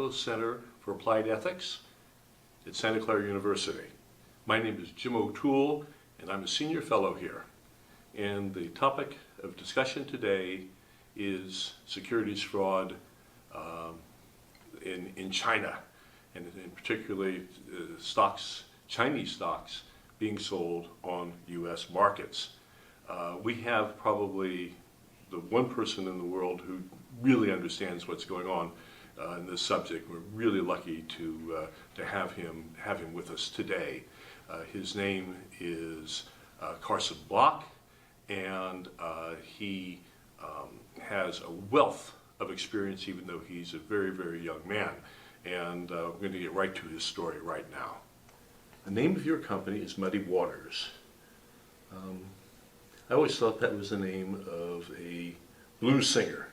Chicago Center for Applied Ethics at Santa Clara University. My name is Jim O'Toole, and I'm a senior fellow here. And the topic of discussion today is securities fraud in China, and in particularly Chinese stocks being sold on U.S. markets. We have probably the one person in the world who really understands what's going on in this subject. We're really lucky to have him with us today. His name is Carson Block, and he has a wealth of experience, even though he's a very, very young man. And we're going to get right to his story right now. The name of your company is Muddy Waters. I always thought that was the name of a blues singer,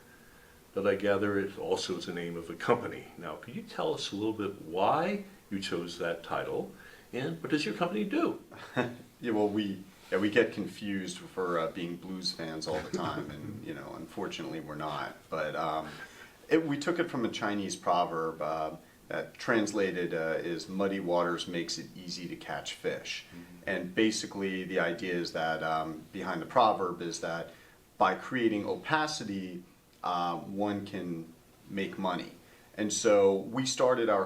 but I gather it also is the name of a company. Now, could you tell us a little bit why you chose that title, and what does your company do? Yeah, well, we get confused for being blues fans all the time, and unfortunately we're not. But we took it from a Chinese proverb that translated is "muddy waters makes it easy to catch fish." Mm-hmm. And basically, the idea is that behind the proverb is that by creating opacity, one can make money. And so we started our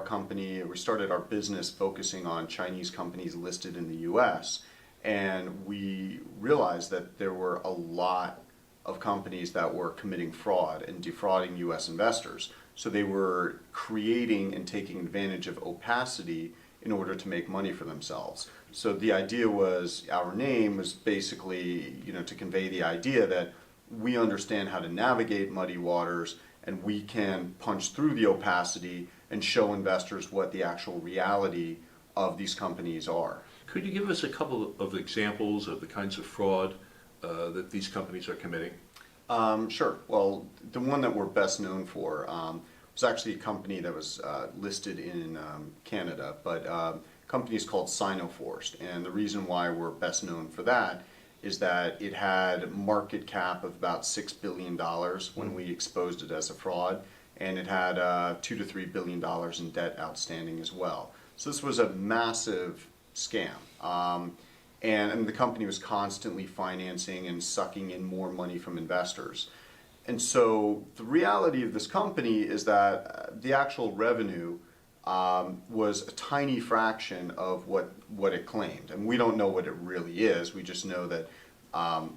business focusing on Chinese companies listed in the U.S., and we realized that there were a lot of companies that were committing fraud and defrauding U.S. investors. So they were creating and taking advantage of opacity in order to make money for themselves. So the idea was, our name was basically, to convey the idea that we understand how to navigate muddy waters, and we can punch through the opacity and show investors what the actual reality of these companies are. Could you give us a couple of examples of the kinds of fraud that these companies are committing? Sure. Well, the one that we're best known for was actually a company that was listed in Canada, but the company is called Sinoforce. And the reason why we're best known for that is that it had market cap of about $6 billion when we exposed it as a fraud, and it had $2 to $3 billion in debt outstanding as well. So this was a massive scam. And the company was constantly financing and sucking in more money from investors. And so the reality of this company is that the actual revenue was a tiny fraction of what it claimed. And we don't know what it really is. We just know that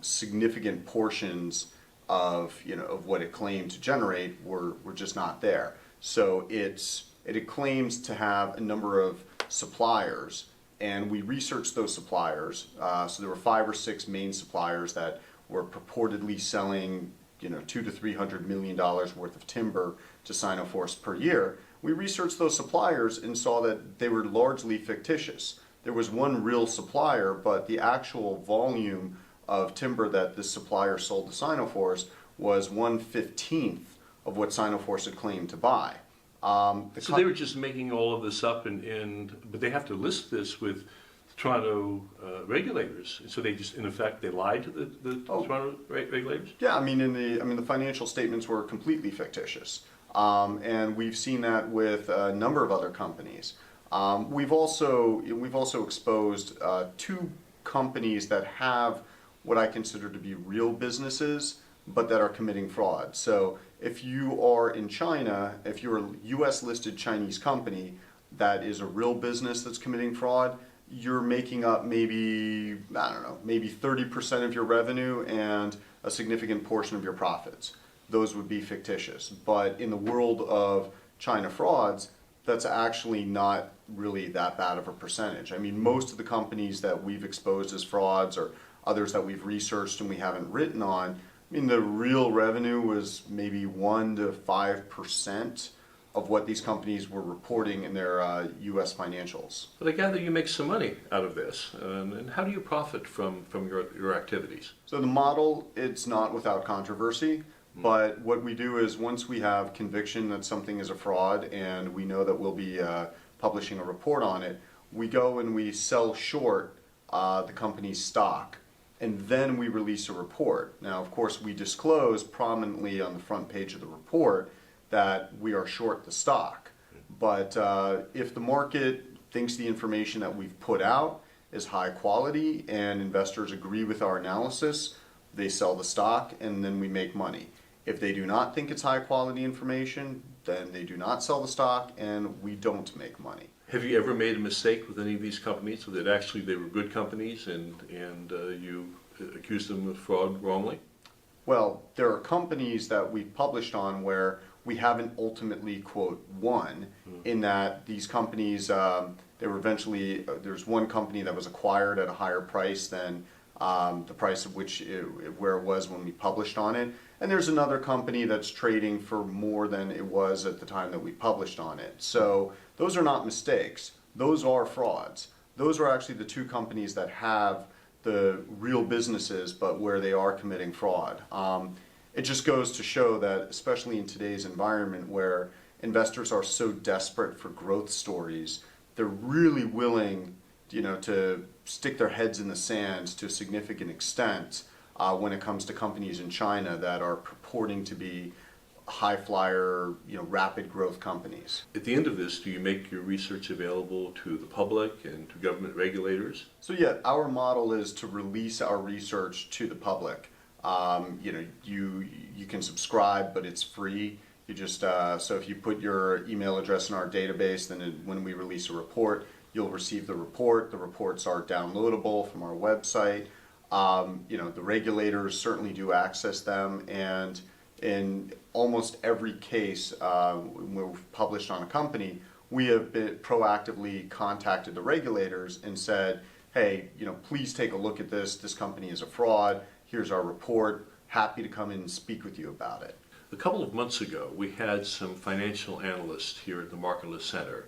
significant portions of what it claimed to generate were just not there. So it claims to have a number of suppliers, and we researched those suppliers. So there were 5 or 6 main suppliers that were purportedly selling $200 to $300 million worth of timber to Sinoforce per year. We researched those suppliers and saw that they were largely fictitious. There was one real supplier, but the actual volume of timber that this supplier sold to Sinoforce was 1/15 of what Sinoforce had claimed to buy. So they were just making all of this up, but they have to list this with Toronto regulators. So they just, in effect, they lied to the Toronto regulators? Yeah, the financial statements were completely fictitious. And we've seen that with a number of other companies. We've also exposed 2 companies that have what I consider to be real businesses, but that are committing fraud. So if you are in China, if you're a U.S. listed Chinese company that is a real business that's committing fraud, you're making up maybe 30% of your revenue and a significant portion of your profits. Those would be fictitious. But in the world of China frauds, that's actually not really that bad of a percentage. Most of the companies that we've exposed as frauds, or others that we've researched and we haven't written on, the real revenue was maybe 1 to 5% of what these companies were reporting in their U.S. financials. But I gather you make some money out of this. And how do you profit from your activities? So the model, it's not without controversy. But what we do is, once we have conviction that something is a fraud and we know that we'll be publishing a report on it, we go and we sell short the company's stock, and then we release a report. Now, of course, we disclose prominently on the front page of the report that we are short the stock. But if the market thinks the information that we've put out is high quality and investors agree with our analysis, they sell the stock and then we make money. If they do not think it's high quality information, then they do not sell the stock and we don't make money. Have you ever made a mistake with any of these companies, so that actually they were good companies and you accused them of fraud wrongly? Well, there are companies that we've published on where we haven't ultimately, quote, won, in that these companies, they were eventually, there's one company that was acquired at a higher price than the price of where it was when we published on it. And there's another company that's trading for more than it was at the time that we published on it. So those are not mistakes. Those are frauds. Those are actually the two companies that have the real businesses, but where they are committing fraud. It just goes to show that, especially in today's environment where investors are so desperate for growth stories, they're really willing, to stick their heads in the sand to a significant extent when it comes to companies in China that are purporting to be high flyer, rapid growth companies. At the end of this, do you make your research available to the public and to government regulators? So yeah, our model is to release our research to the public. You can subscribe, but it's free. You just so if you put your email address in our database, then when we release a report, you'll receive the report. The reports are downloadable from our website. The regulators certainly do access them, and in almost every case where we've published on a company, we have proactively contacted the regulators and said, hey, please take a look at this. This company is a fraud. Here's our report. Happy to come in and speak with you about it. A couple of months ago, we had some financial analysts here at the Marketless Center,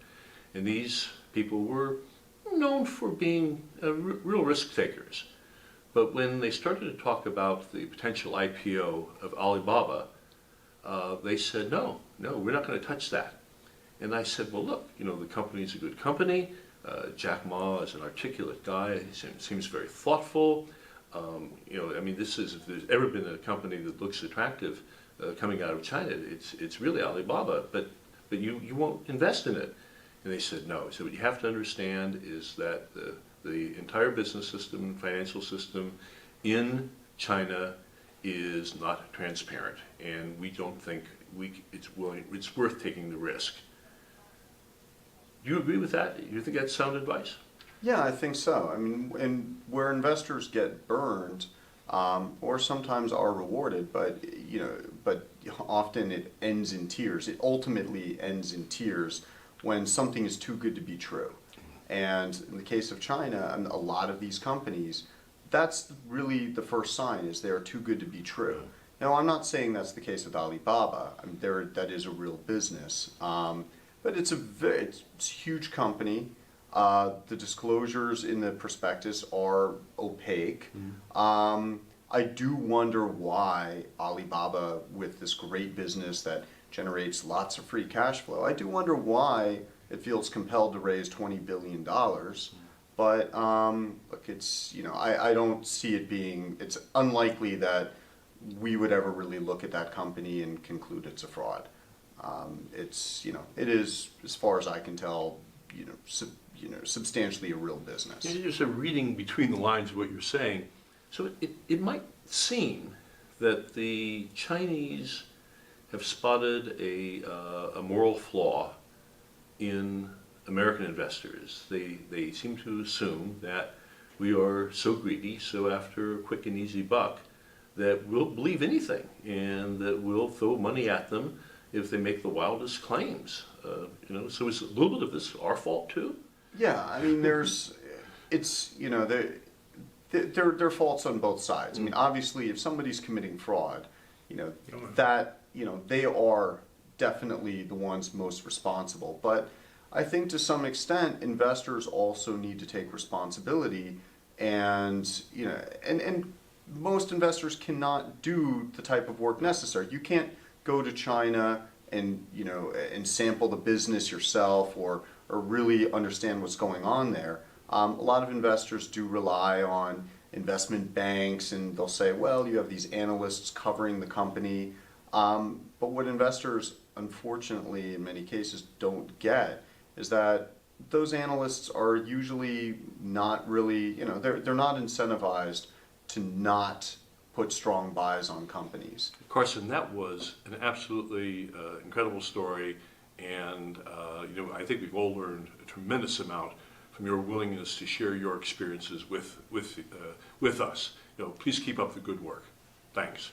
and these people were known for being real risk takers. But when they started to talk about the potential IPO of Alibaba, they said, no, we're not going to touch that. And I said, well, look, the company's a good company. Jack Ma is an articulate guy. He seems very thoughtful. If there's ever been a company that looks attractive coming out of China, it's really Alibaba. But you won't invest in it. And they said, no. So what you have to understand is that the entire business system, financial system in China is not transparent, and we don't think it's worth taking the risk. Do you agree with that? Do you think that's sound advice? Yeah, I think so. And where investors get burned, or sometimes are rewarded, but often it ends in tears. It ultimately ends in tears when something is too good to be true. And in the case of China, and a lot of these companies, that's really the first sign, is they are too good to be true. Now, I'm not saying that's the case with Alibaba. That is a real business. But it's a huge company. The disclosures in the prospectus are opaque. I do wonder why Alibaba, with this great business that generates lots of free cash flow, I do wonder why it feels compelled to raise $20 billion. But look, I don't see it being, it's unlikely that we would ever really look at that company and conclude it's a fraud. It is, as far as I can tell, substantially a real business. You're just reading between the lines of what you're saying. So it might seem that the Chinese have spotted a moral flaw in American investors. They seem to assume that we are so greedy, so after a quick and easy buck, that we'll believe anything and that we'll throw money at them if they make the wildest claims. So is a little bit of this our fault too? Yeah, there are faults on both sides. Obviously, if somebody's committing fraud, they are definitely the ones most responsible. But I think to some extent, investors also need to take responsibility, and most investors cannot do the type of work necessary. You can't go to China and sample the business yourself or really understand what's going on there. A lot of investors do rely on investment banks, and they'll say, well, you have these analysts covering the company. But what investors, unfortunately, in many cases don't get is that those analysts are usually not really, they're not incentivized to not put strong buys on companies. Carson, that was an absolutely incredible story, and I think we've all learned a tremendous amount from your willingness to share your experiences with us. Please keep up the good work. Thanks.